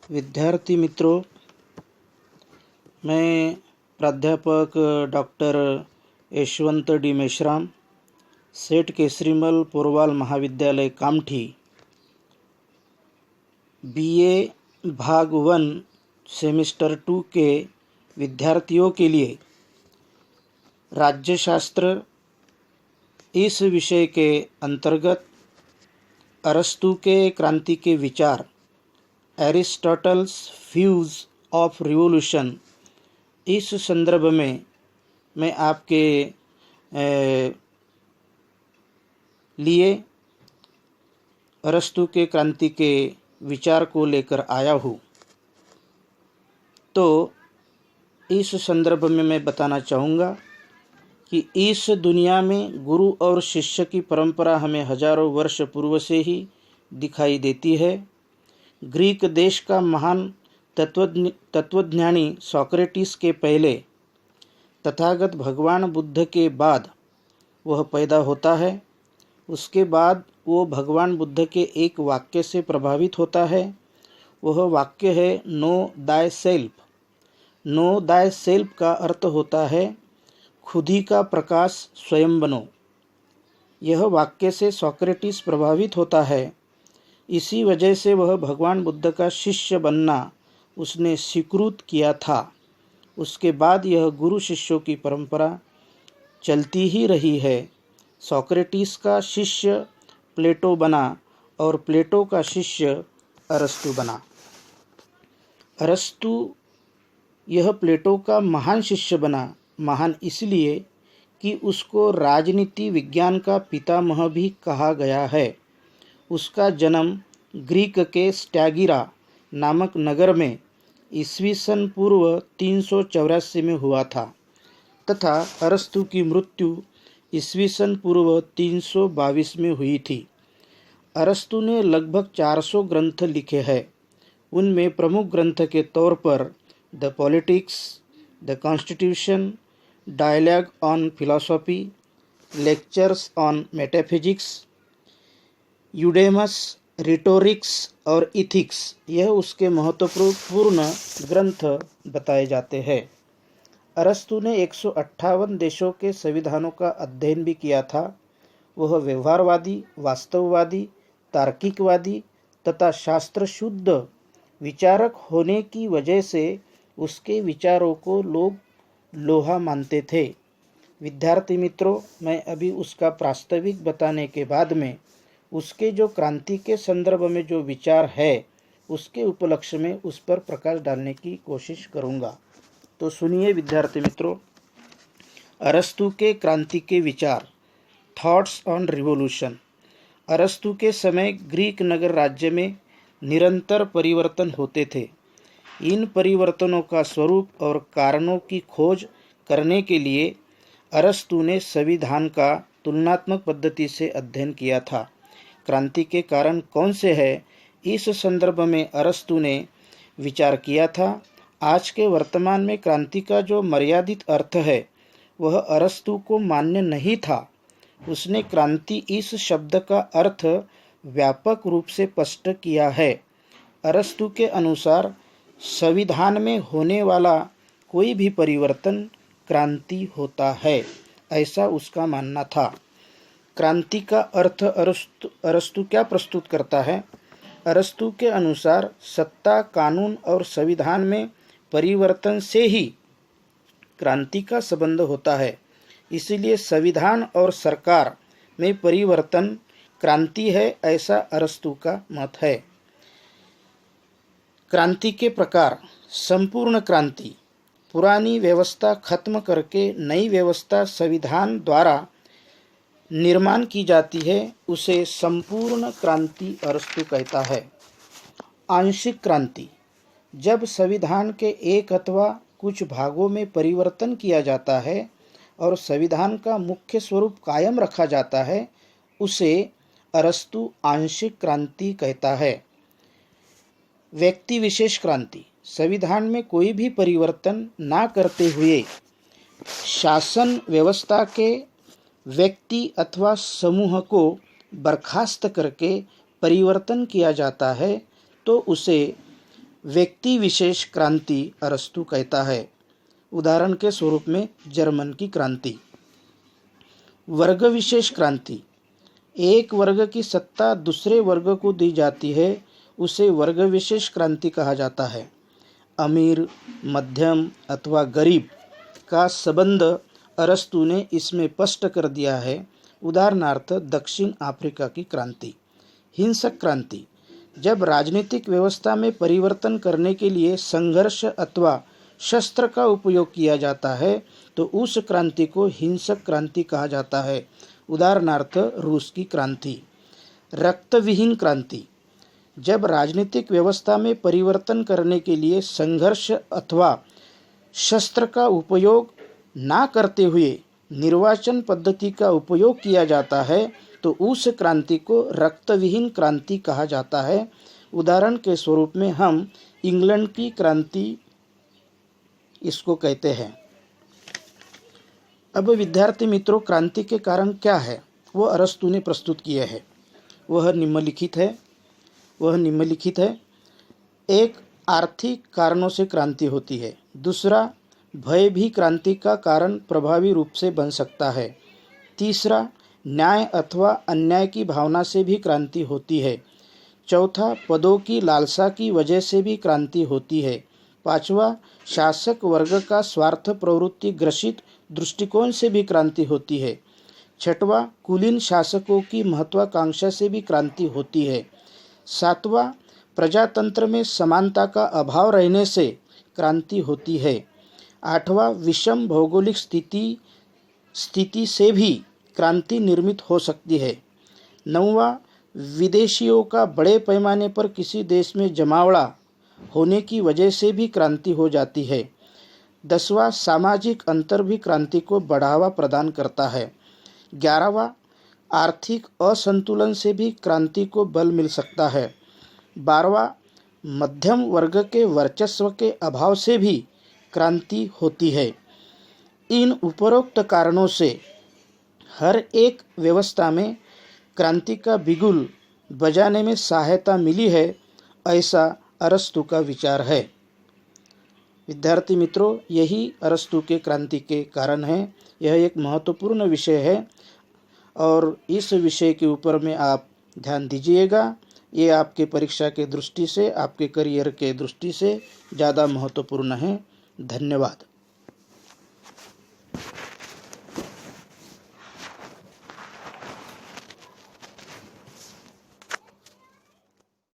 विद्यार्थी मित्रों, मैं प्राध्यापक डॉक्टर यशवंत डी मेश्राम, सेठ केसरीमल पोरवाल महाविद्यालय कामठी, बीए भाग 1 सेमेस्टर 2 के विद्यार्थियों के लिए राज्यशास्त्र इस विषय के अंतर्गत अरस्तु के क्रांति के विचार, एरिस्टोटल्स व्यूज ऑफ रिवोल्यूशन, इस संदर्भ में मैं आपके लिए अरस्तु के क्रांति के विचार को लेकर आया हूँ। तो इस संदर्भ में मैं बताना चाहूँगा कि इस दुनिया में गुरु और शिष्य की परंपरा हमें हजारों वर्ष पूर्व से ही दिखाई देती है। ग्रीक देश का महान तत्वज्ञानी सोक्रेटिस के पहले तथागत भगवान बुद्ध के बाद वह पैदा होता है। उसके बाद वो भगवान बुद्ध के एक वाक्य से प्रभावित होता है। वह वाक्य है नो दाय सेल्फ। नो दाय सेल्फ का अर्थ होता है खुद ही का प्रकाश स्वयं बनो। यह वाक्य से सोक्रेटिस प्रभावित होता है। इसी वजह से वह भगवान बुद्ध का शिष्य बनना उसने स्वीकृत किया था। उसके बाद यह गुरु शिष्यों की परंपरा चलती ही रही है। सोक्रेटिस का शिष्य प्लेटो बना और प्लेटो का शिष्य अरस्तु बना। अरस्तु यह प्लेटो का महान शिष्य बना। महान इसलिए कि उसको राजनीति विज्ञान का पितामह भी कहा गया है। उसका जन्म ग्रीक के स्टैगिरा नामक नगर में ईस्वी सन पूर्व 384 में हुआ था तथा अरस्तु की मृत्यु ईस्वी सन पूर्व 322 में हुई थी। अरस्तु ने लगभग 400 ग्रंथ लिखे हैं। उनमें प्रमुख ग्रंथ के तौर पर the politics, the constitution, dialogue on philosophy, lectures on metaphysics, Eudemus, rhetorics और इथिक्स, यह उसके महत्वपूर्ण ग्रंथ बताए जाते हैं। अरस्तु ने 158 देशों के संविधानों का अध्ययन भी किया था। वह व्यवहारवादी, वास्तववादी, तार्किकवादी तथा शास्त्र शुद्ध विचारक होने की वजह से उसके विचारों को लोग लोहा मानते थे। विद्यार्थी मित्रों, मैं अभी उसका प्रास्ताविक बताने के बाद में उसके जो क्रांति के संदर्भ में जो विचार है उसके उपलक्ष्य में उस पर प्रकाश डालने की कोशिश करूंगा। तो सुनिए विद्यार्थी मित्रों, अरस्तु के क्रांति के विचार, थॉट्स ऑन रिवॉल्यूशन। अरस्तु के समय ग्रीक नगर राज्य में निरंतर परिवर्तन होते थे। इन परिवर्तनों का स्वरूप और कारणों की खोज करने के लिए अरस्तु ने संविधान का तुलनात्मक पद्धति से अध्ययन किया था। क्रांति के कारण कौन से हैं, इस संदर्भ में अरस्तु ने विचार किया था। आज के वर्तमान में क्रांति का जो मर्यादित अर्थ है वह अरस्तु को मान्य नहीं था। उसने क्रांति इस शब्द का अर्थ व्यापक रूप से स्पष्ट किया है। अरस्तु के अनुसार संविधान में होने वाला कोई भी परिवर्तन क्रांति होता है, ऐसा उसका मानना था। क्रांति का अर्थ अरस्तु क्या प्रस्तुत करता है? अरस्तु के अनुसार सत्ता, कानून और संविधान में परिवर्तन से ही क्रांति का संबंध होता है। इसीलिए संविधान और सरकार में परिवर्तन क्रांति है, ऐसा अरस्तु का मत है। क्रांति के प्रकार, संपूर्ण क्रांति, पुरानी व्यवस्था खत्म करके नई व्यवस्था संविधान द्वारा निर्माण की जाती है, उसे संपूर्ण क्रांति अरस्तु कहता है। आंशिक क्रांति, जब संविधान के एक अथवा कुछ भागों में परिवर्तन किया जाता है और संविधान का मुख्य स्वरूप कायम रखा जाता है, उसे अरस्तु आंशिक क्रांति कहता है। व्यक्ति विशेष क्रांति, संविधान में कोई भी परिवर्तन ना करते हुए शासन व्यवस्था के व्यक्ति अथवा समूह को बर्खास्त करके परिवर्तन किया जाता है तो उसे व्यक्ति विशेष क्रांति अरस्तु कहता है। उदाहरण के स्वरूप में जर्मन की क्रांति। वर्ग विशेष क्रांति, एक वर्ग की सत्ता दूसरे वर्ग को दी जाती है, उसे वर्ग विशेष क्रांति कहा जाता है। अमीर, मध्यम अथवा गरीब का संबंध अरस्तु ने इसमें स्पष्ट कर दिया है। उदाहरणार्थ दक्षिण अफ्रीका की क्रांति। हिंसक क्रांति, जब राजनीतिक व्यवस्था में परिवर्तन करने के लिए संघर्ष अथवा शस्त्र का उपयोग किया जाता है तो उस क्रांति को हिंसक क्रांति कहा जाता है। उदाहरणार्थ रूस की क्रांति। रक्तविहीन क्रांति, जब राजनीतिक व्यवस्था में परिवर्तन करने के लिए संघर्ष अथवा शस्त्र का उपयोग ना करते हुए निर्वाचन पद्धति का उपयोग किया जाता है तो उस क्रांति को रक्तविहीन क्रांति कहा जाता है। उदाहरण के स्वरूप में हम इंग्लैंड की क्रांति इसको कहते हैं। अब विद्यार्थी मित्रों, क्रांति के कारण क्या है वो अरस्तु ने प्रस्तुत किए हैं। वह निम्नलिखित है। एक, आर्थिक कारणों से क्रांति होती है। दूसरा, भय भी क्रांति का कारण प्रभावी रूप से बन सकता है। तीसरा, न्याय अथवा अन्याय की भावना से भी क्रांति होती है। चौथा, पदों की लालसा की वजह से भी क्रांति होती है। पांचवा, शासक वर्ग का स्वार्थ प्रवृत्ति ग्रसित दृष्टिकोण से भी क्रांति होती है। छठवां, कुलीन शासकों की महत्वाकांक्षा से भी क्रांति होती है। सातवां, प्रजातंत्र में समानता का अभाव रहने से क्रांति होती है। आठवां, विषम भौगोलिक स्थिति से भी क्रांति निर्मित हो सकती है। नौवां, विदेशियों का बड़े पैमाने पर किसी देश में जमावड़ा होने की वजह से भी क्रांति हो जाती है। 10वां, सामाजिक अंतर भी क्रांति को बढ़ावा प्रदान करता है। 11वां, आर्थिक असंतुलन से भी क्रांति को बल मिल सकता है। 12वां, मध्यम वर्ग के वर्चस्व के अभाव से भी क्रांति होती है। इन उपरोक्त कारणों से हर एक व्यवस्था में क्रांति का बिगुल बजाने में सहायता मिली है, ऐसा अरस्तु का विचार है। विद्यार्थी मित्रों, यही अरस्तु के क्रांति के कारण है। यह एक महत्वपूर्ण विषय है और इस विषय के ऊपर में आप ध्यान दीजिएगा। ये आपके परीक्षा के दृष्टि से, आपके करियर के दृष्टि से ज़्यादा महत्वपूर्ण है। धन्यवाद।